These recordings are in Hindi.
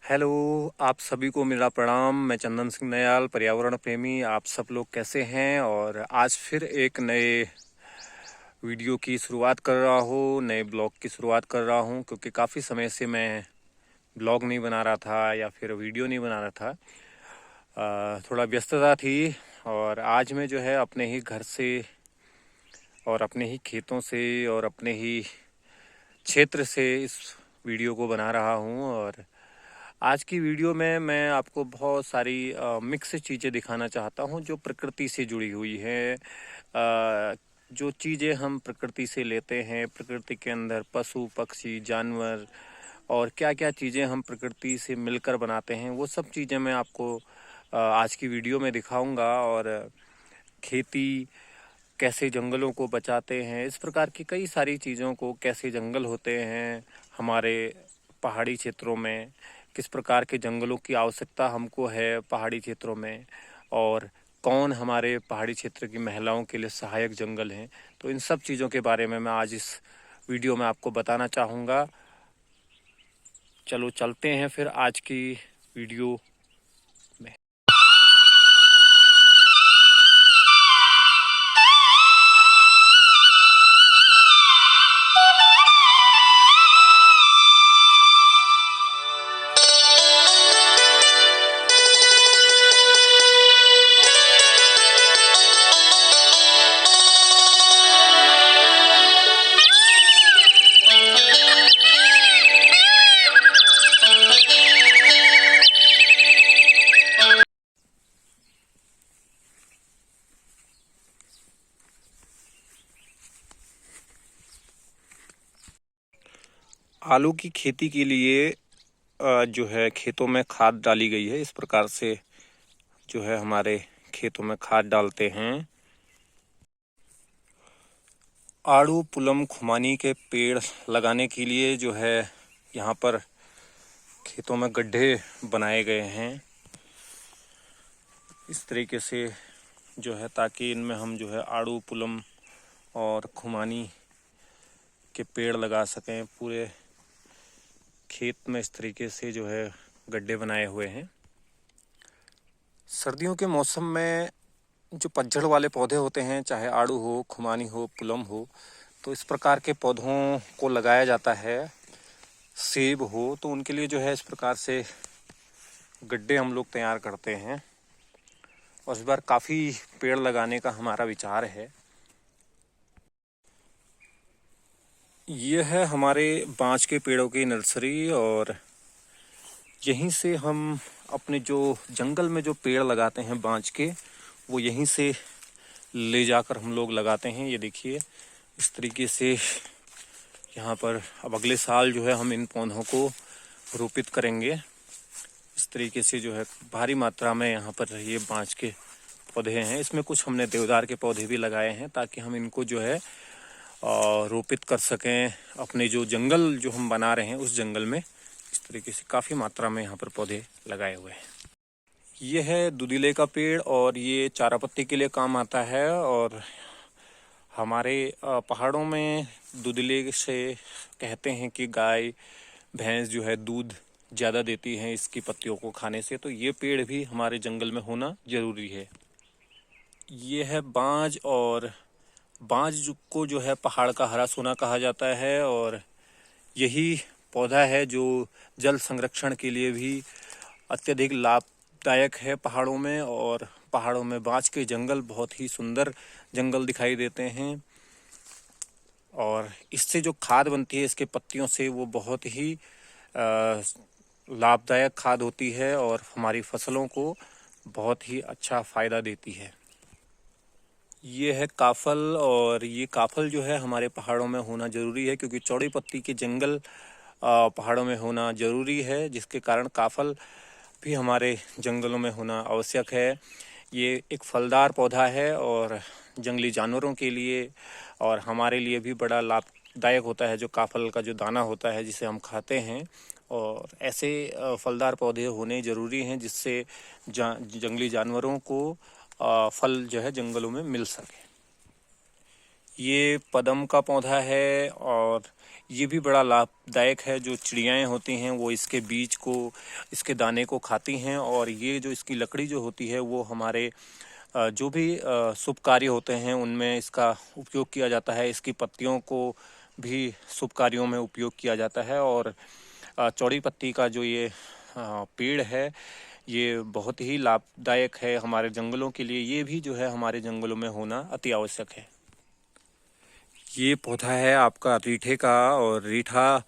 हेलो, आप सभी को मेरा प्रणाम। मैं चंदन सिंह नयाल, पर्यावरण प्रेमी। आप सब लोग कैसे हैं? और आज फिर एक नए वीडियो की शुरुआत कर रहा हूँ, नए ब्लॉग की शुरुआत कर रहा हूँ, क्योंकि काफ़ी समय से मैं ब्लॉग नहीं बना रहा था या फिर वीडियो नहीं बना रहा था। थोड़ा व्यस्तता थी। और आज मैं जो है अपने ही घर से और अपने ही खेतों से और अपने ही क्षेत्र से इस वीडियो को बना रहा हूँ। और आज की वीडियो में मैं आपको बहुत सारी मिक्स चीज़ें दिखाना चाहता हूँ जो प्रकृति से जुड़ी हुई हैं। जो चीज़ें हम प्रकृति से लेते हैं, प्रकृति के अंदर पशु पक्षी जानवर और क्या क्या चीज़ें हम प्रकृति से मिलकर बनाते हैं, वो सब चीज़ें मैं आपको आज की वीडियो में दिखाऊंगा। और खेती कैसे जंगलों को बचाते हैं, इस प्रकार की कई सारी चीज़ों को, कैसे जंगल होते हैं हमारे पहाड़ी क्षेत्रों में, किस प्रकार के जंगलों की आवश्यकता हमको है पहाड़ी क्षेत्रों में, और कौन हमारे पहाड़ी क्षेत्र की महिलाओं के लिए सहायक जंगल हैं। तो इन सब चीज़ों के बारे में मैं आज इस वीडियो में आपको बताना चाहूँगा। चलो चलते हैं फिर आज की वीडियो में। आलू की खेती के लिए जो है खेतों में खाद डाली गई है। इस प्रकार से जो है हमारे खेतों में खाद डालते हैं। आड़ू पुलम खुमानी के पेड़ लगाने के लिए जो है यहाँ पर खेतों में गड्ढे बनाए गए हैं इस तरीके से, जो है ताकि इनमें हम जो है आड़ू पुलम और खुमानी के पेड़ लगा सकें। पूरे खेत में इस तरीके से जो है गड्ढे बनाए हुए हैं। सर्दियों के मौसम में जो पतझड़ वाले पौधे होते हैं, चाहे आड़ू हो, खुमानी हो, पुलम हो, तो इस प्रकार के पौधों को लगाया जाता है। सेब हो तो उनके लिए जो है इस प्रकार से गड्ढे हम लोग तैयार करते हैं। और इस बार काफ़ी पेड़ लगाने का हमारा विचार है। ये है हमारे बांज के पेड़ों की नर्सरी, और यहीं से हम अपने जो जंगल में जो पेड़ लगाते हैं बांज के, वो यहीं से ले जाकर हम लोग लगाते हैं। ये देखिए इस तरीके से यहाँ पर अब अगले साल जो है हम इन पौधों को रोपित करेंगे। इस तरीके से जो है भारी मात्रा में यहाँ पर ये बांज के पौधे हैं। इसमें कुछ हमने देवदार के पौधे भी लगाए हैं ताकि हम इनको जो है रोपित कर सकें अपने जो जंगल जो हम बना रहे हैं उस जंगल में। इस तरीके से काफ़ी मात्रा में यहाँ पर पौधे लगाए हुए हैं। ये है दुधिले का पेड़, और ये चारा पत्ती के लिए काम आता है। और हमारे पहाड़ों में दुधिले से कहते हैं कि गाय भैंस जो है दूध ज़्यादा देती हैं इसकी पत्तियों को खाने से, तो ये पेड़ भी हमारे जंगल में होना ज़रूरी है। ये है बांज, और बांज को जो है पहाड़ का हरा सोना कहा जाता है। और यही पौधा है जो जल संरक्षण के लिए भी अत्यधिक लाभदायक है पहाड़ों में। और पहाड़ों में बांज के जंगल बहुत ही सुंदर जंगल दिखाई देते हैं। और इससे जो खाद बनती है इसके पत्तियों से, वो बहुत ही लाभदायक खाद होती है और हमारी फसलों को बहुत ही अच्छा फ़ायदा देती है। ये है काफल, और ये काफल जो है हमारे पहाड़ों में होना ज़रूरी है क्योंकि चौड़ी पत्ती के जंगल पहाड़ों में होना ज़रूरी है, जिसके कारण काफल भी हमारे जंगलों में होना आवश्यक है। ये एक फलदार पौधा है और जंगली जानवरों के लिए और हमारे लिए भी बड़ा लाभदायक होता है, जो काफल का जो दाना होता है जिसे हम खाते हैं। और ऐसे फलदार पौधे होने ज़रूरी हैं जिससे जंगली जानवरों को फल जो है जंगलों में मिल सके। ये पदम का पौधा है और ये भी बड़ा लाभदायक है। जो चिड़ियाएँ होती हैं वो इसके बीज को, इसके दाने को खाती हैं और ये जो इसकी लकड़ी जो होती है वो हमारे जो भी शुभ कार्य होते हैं उनमें इसका उपयोग किया जाता है। इसकी पत्तियों को भी शुभ कार्यों में उपयोग किया जाता है। और चौड़ी पत्ती का जो ये पेड़ है ये बहुत ही लाभदायक है हमारे जंगलों के लिए। ये भी जो है हमारे जंगलों में होना अति आवश्यक है। ये पौधा है आपका रीठे का और रीठा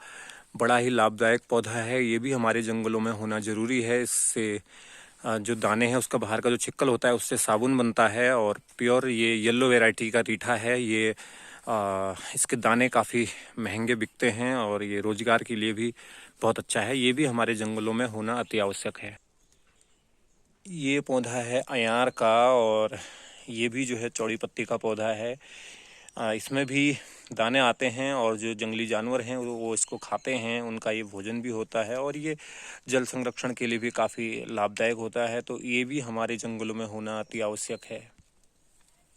बड़ा ही लाभदायक पौधा है। ये भी हमारे जंगलों में होना ज़रूरी है। इससे जो दाने हैं उसका बाहर का जो छिक्कल होता है उससे साबुन बनता है और प्योर ये येलो वैरायटी का रीठा है। ये इसके दाने काफ़ी महंगे बिकते हैं और ये रोजगार के लिए भी बहुत अच्छा है। ये भी हमारे जंगलों में होना अति आवश्यक है। ये पौधा है अयार का और ये भी जो है चौड़ी पत्ती का पौधा है। इसमें भी दाने आते हैं और जो जंगली जानवर हैं वो इसको खाते हैं, उनका ये भोजन भी होता है और ये जल संरक्षण के लिए भी काफ़ी लाभदायक होता है। तो ये भी हमारे जंगलों में होना अति आवश्यक है।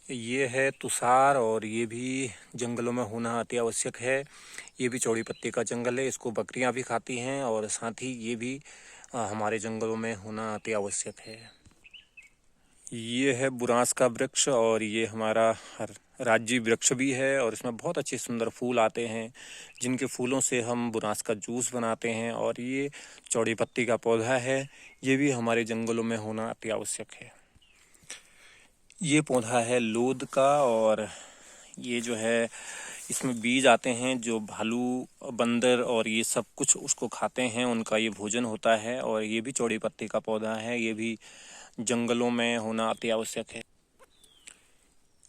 ये है तुषार और ये भी जंगलों में होना अति आवश्यक है। ये भी चौड़ी पत्ती का जंगल है, इसको बकरियां भी खाती हैं और साथ ही ये भी हमारे जंगलों में होना अति आवश्यक है। ये है बुरांस का वृक्ष और ये हमारा राज्य वृक्ष भी है और इसमें बहुत अच्छे सुंदर फूल आते हैं जिनके फूलों से हम बुरांस का जूस बनाते हैं। और ये चौड़ी पत्ती का पौधा है, ये भी हमारे जंगलों में होना अति आवश्यक है। ये पौधा है लोद का और ये जो है इसमें बीज आते हैं जो भालू, बंदर और ये सब कुछ उसको खाते हैं, उनका ये भोजन होता है। और ये भी चौड़ी पत्ती का पौधा है, ये भी जंगलों में होना अति आवश्यक है।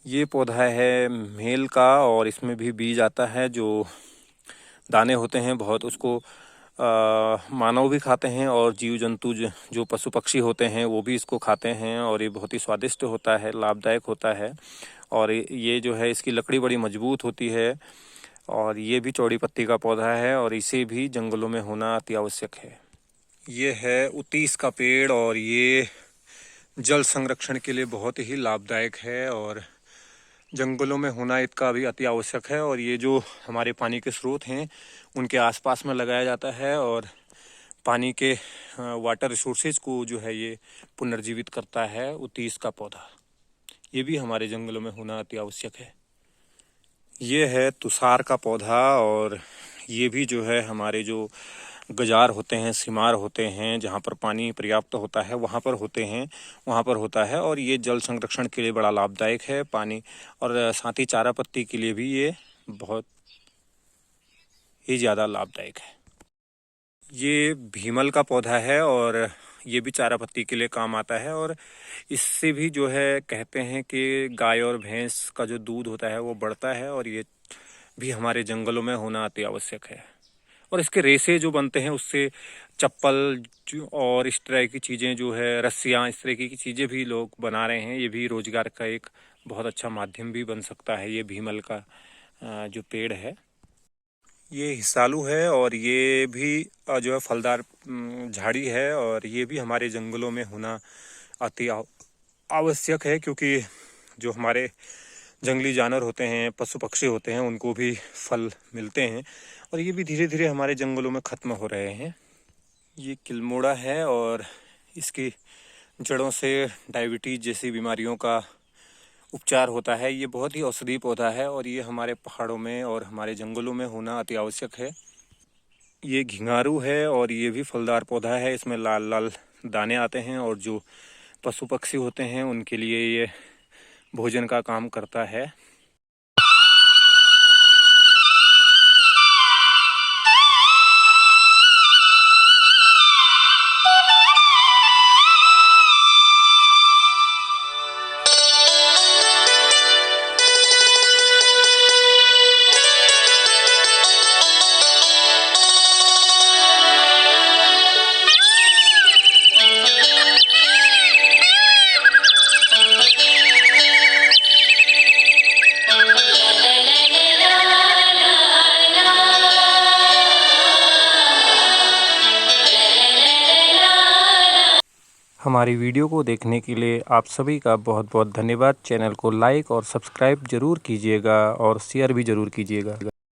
ये पौधा है मेल का और इसमें भी बीज आता है जो दाने होते हैं बहुत, उसको मानव भी खाते हैं और जीव जंतु जो पशु पक्षी होते हैं वो भी इसको खाते हैं। और ये बहुत ही स्वादिष्ट होता है, लाभदायक होता है। और ये जो है इसकी लकड़ी बड़ी मजबूत होती है और ये भी चौड़ी पत्ती का पौधा है और इसे भी जंगलों में होना अति आवश्यक है। ये है उतीस का पेड़ और ये जल संरक्षण के लिए बहुत ही लाभदायक है और जंगलों में होना इसका भी अति आवश्यक है। और ये जो हमारे पानी के स्रोत हैं उनके आसपास में लगाया जाता है और पानी के वाटर रिसोर्सेज को जो है ये पुनर्जीवित करता है उतीस का पौधा। ये भी हमारे जंगलों में होना अति आवश्यक है। ये है तुषार का पौधा और ये भी जो है हमारे जो गजार होते हैं, सिमार होते हैं, जहाँ पर पानी पर्याप्त होता है वहाँ पर होते हैं, वहाँ पर होता है। और ये जल संरक्षण के लिए बड़ा लाभदायक है पानी, और साथ ही चारा पत्ती के लिए भी ये बहुत ही ज़्यादा लाभदायक है। ये भीमल का पौधा है और ये भी चारा पत्ती के लिए काम आता है। और इससे भी जो है कहते हैं कि गाय और भैंस का जो दूध होता है वो बढ़ता है और ये भी हमारे जंगलों में होना अति आवश्यक है। और इसके रेशे जो बनते हैं उससे चप्पल और इस तरह की चीज़ें जो है, रस्सियाँ, इस तरह की चीज़ें भी लोग बना रहे हैं। ये भी रोजगार का एक बहुत अच्छा माध्यम भी बन सकता है। ये भीमल का जो पेड़ है ये हिसालू है और ये भी जो है फलदार झाड़ी है और ये भी हमारे जंगलों में होना अति आवश्यक है, क्योंकि जो हमारे जंगली जानवर होते हैं, पशु पक्षी होते हैं, उनको भी फल मिलते हैं और ये भी धीरे धीरे हमारे जंगलों में ख़त्म हो रहे हैं। ये किलमोड़ा है और इसकी जड़ों से डायबिटीज़ जैसी बीमारियों का उपचार होता है। ये बहुत ही औषधीय पौधा है और ये हमारे पहाड़ों में और हमारे जंगलों में होना अति आवश्यक है। ये घिंगारू है और ये भी फलदार पौधा है, इसमें लाल लाल दाने आते हैं और जो पशु पक्षी होते हैं उनके लिए ये भोजन का काम करता है। हमारी वीडियो को देखने के लिए आप सभी का बहुत बहुत धन्यवाद। चैनल को लाइक और सब्सक्राइब ज़रूर कीजिएगा और शेयर भी ज़रूर कीजिएगा।